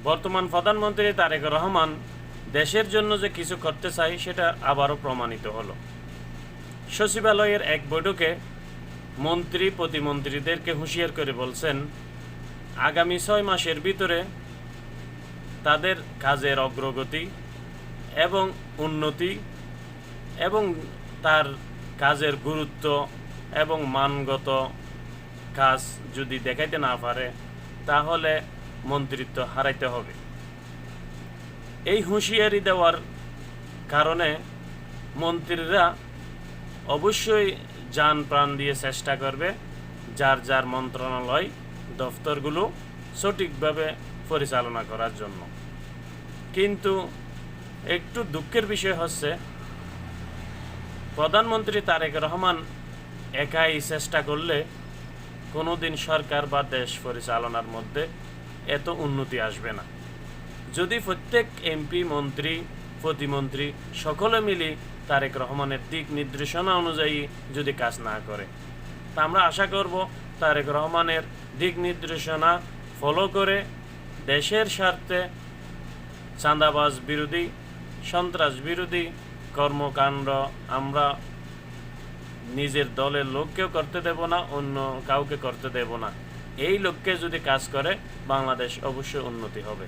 বর্তমান প্রধানমন্ত্রী তারেক রহমান দেশের জন্য যে কিছু করতে চায় সেটা আবারও প্রমাণিত হলো। সচিবালয়ের এক বৈঠকে মন্ত্রী প্রতিমন্ত্রীদেরকে হুঁশিয়ার করে বলছেন, আগামী 6 মাসের ভিতরে তাদের কাজের অগ্রগতি এবং উন্নতি এবং তার কাজের গুরুত্ব এবং মানগত কাজ যদি দেখাইতে না পারে তাহলে মন্ত্রিত্ব হারাইতে হবে। এই হুঁশিয়ারি দেওয়ার কারণে মন্ত্রীরা অবশ্যই জান প্রাণ দিয়ে চেষ্টা করবে যার যার মন্ত্রণালয় দফতরগুলো সঠিকভাবে পরিচালনা করার জন্য। কিন্তু একটু দুঃখের বিষয় হচ্ছে প্রধানমন্ত্রী তারেক রহমান একাই চেষ্টা করলে কোনোদিন সরকার বা দেশ পরিচালনার মধ্যে এত উন্নতি আসবে না। যদি প্রত্যেক এমপি, মন্ত্রী, প্রতিমন্ত্রী সকলে মিলে তারেক রহমানের দিক নির্দেশনা অনুযায়ী যদি কাজ না করে, তা আমরা আশা করব তারেক রহমানের দিক নির্দেশনা ফলো করে দেশের স্বার্থে চাঁদাবাজ বিরোধী, সন্ত্রাস বিরোধী কর্মকাণ্ড আমরা নিজের দলের লোককেও করতে দেব না, অন্য কাউকে করতে দেব না। এই লক্ষ্যে যদি কাজ করে বাংলাদেশ অবশ্যই উন্নতি হবে।